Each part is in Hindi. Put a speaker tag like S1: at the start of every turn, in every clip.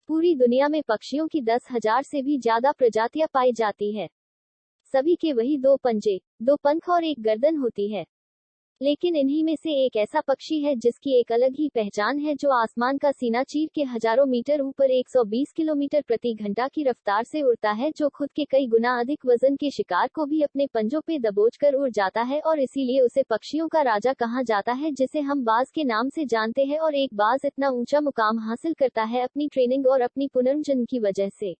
S1: पूरी दुनिया में पक्षियों की 10,000 से भी ज्यादा प्रजातियां पाई जाती है। सभी के वही 2 पंजे, 2 पंख और एक गर्दन होती है। लेकिन इन्हीं में से एक ऐसा पक्षी है जिसकी एक अलग ही पहचान है, जो आसमान का सीना चीर के हजारों मीटर ऊपर 120 किलोमीटर प्रति घंटा की रफ्तार से उड़ता है, जो खुद के कई गुना अधिक वजन के शिकार को भी अपने पंजों पे दबोचकर उड़ जाता है, और इसीलिए उसे पक्षियों का राजा कहा जाता है, जिसे हम बाज के नाम से जानते हैं। और एक बाज इतना ऊंचा मुकाम हासिल करता है अपनी ट्रेनिंग और अपनी पुनर्जन्म की वजह से।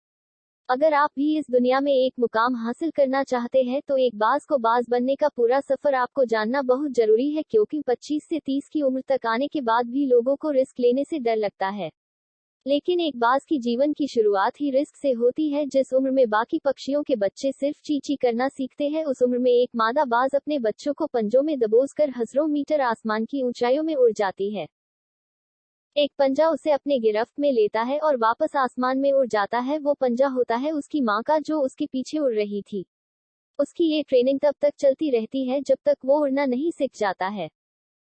S1: अगर आप भी इस दुनिया में एक मुकाम हासिल करना चाहते हैं तो एक बाज को बाज बनने का पूरा सफर आपको जानना बहुत जरूरी है, क्योंकि 25 से 30 की उम्र तक आने के बाद भी लोगों को रिस्क लेने से डर लगता है। लेकिन एक बाज की जीवन की शुरुआत ही रिस्क से होती है। जिस उम्र में बाकी पक्षियों के बच्चे सिर्फ चींची करना सीखते हैं, उस उम्र में एक मादा बाज अपने बच्चों को पंजों में दबोचकर हजारों मीटर आसमान की ऊंचाइयों में उड़ जाती है। एक पंजा उसे अपने गिरफ्त में लेता है और वापस आसमान में उड़ जाता है। वो पंजा होता है उसकी मां का, जो उसके पीछे उड़ रही थी। उसकी ये ट्रेनिंग तब तक चलती रहती है जब तक वो उड़ना नहीं सीख जाता है।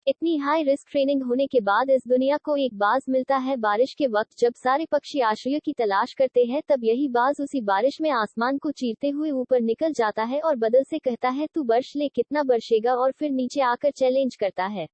S1: इतनी हाई रिस्क ट्रेनिंग होने के बाद इस दुनिया को एक बाज मिलता है बारिश के वक्त, जब सारे पक्षी आश्रय की तलाश करते हैं। तब यही बाज उसी बारिश में आसमान को चीरते हुए ऊपर निकल जाता है और बदल से कहता है, तू बर्श ले, कितना बरसेगा, और फिर नीचे आकर चैलेंज करता है।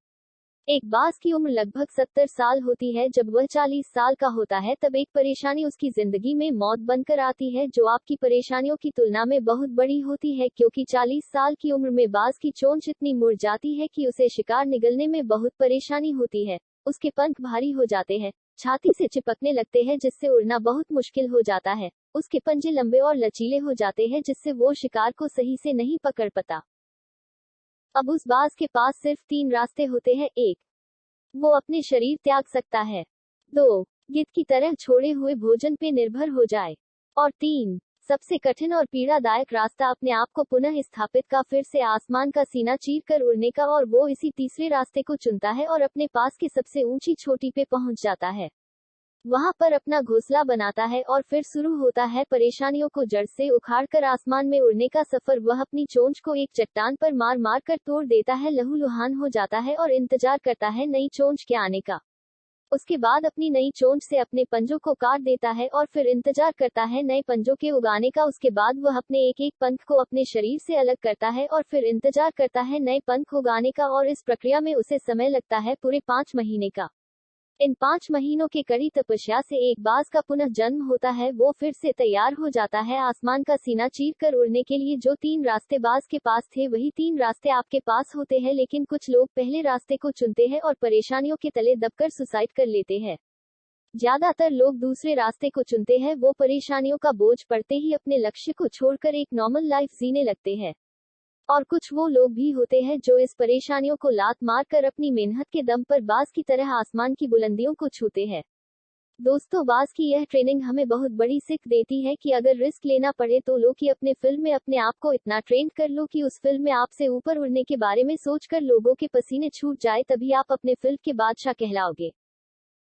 S1: एक बाज की उम्र लगभग 70 साल होती है। जब वह 40 साल का होता है तब एक परेशानी उसकी जिंदगी में मौत बनकर आती है, जो आपकी परेशानियों की तुलना में बहुत बड़ी होती है, क्योंकि 40 साल की उम्र में बाज की चोंच इतनी मुड़ जाती है कि उसे शिकार निगलने में बहुत परेशानी होती है। उसके पंख भारी हो जाते हैं, छाती से चिपकने लगते हैं, जिससे उड़ना बहुत मुश्किल हो जाता है। उसके पंजे लंबे और लचीले हो जाते हैं, जिससे वो शिकार को सही से नहीं पकड़ पाता। अब उस बाज के पास सिर्फ 3 रास्ते होते हैं। 1, वो अपने शरीर त्याग सकता है। 2, गिद्ध की तरह छोड़े हुए भोजन पे निर्भर हो जाए। और 3, सबसे कठिन और पीड़ादायक रास्ता, अपने आप को पुनः स्थापित का, फिर से आसमान का सीना चीर कर उड़ने का। और वो इसी तीसरे रास्ते को चुनता है और अपने पास के सबसे ऊंची चोटी पे पहुंच जाता है। वहां पर अपना घोंसला बनाता है और फिर शुरू होता है परेशानियों को जड़ से उखाड़कर आसमान में उड़ने का सफर। वह अपनी चोंच को एक चट्टान पर मार मार कर तोड़ देता है, लहूलुहान हो जाता है और इंतजार करता है नई चोंच के आने का। उसके बाद अपनी नई चोंच से अपने पंजों को काट देता है और फिर इंतजार करता है नए पंजों के उगाने का। उसके बाद वह अपने एक एक पंख को अपने शरीर से अलग करता है और फिर इंतजार करता है नए पंख उगाने का, और इस प्रक्रिया में उसे समय लगता है पूरे 5 महीने का। इन 5 महीनों के कड़ी तपस्या से एक बाज का पुनः जन्म होता है। वो फिर से तैयार हो जाता है आसमान का सीना चीर कर उड़ने के लिए। जो 3 रास्ते बाज के पास थे, वही 3 रास्ते आपके पास होते हैं, लेकिन कुछ लोग पहले रास्ते को चुनते हैं और परेशानियों के तले दबकर सुसाइड कर लेते हैं। ज्यादातर लोग दूसरे रास्ते को चुनते हैं। वो परेशानियों का बोझ पड़ते ही अपने लक्ष्य को छोड़कर एक नॉर्मल लाइफ जीने लगते हैं। और कुछ वो लोग भी होते हैं जो इस परेशानियों को लात मार कर अपनी मेहनत के दम पर बाज की तरह आसमान की बुलंदियों को छूते हैं। दोस्तों, बाज की यह ट्रेनिंग हमें बहुत बड़ी सीख देती है कि अगर रिस्क लेना पड़े तो लो कि अपने फिल्म में अपने आप को इतना ट्रेन कर लो कि उस फिल्म में आपसे ऊपर उड़ने के बारे में सोचकर लोगों के पसीने छूट जाए, तभी आप अपने फिल्म के बादशाह कहलाओगे।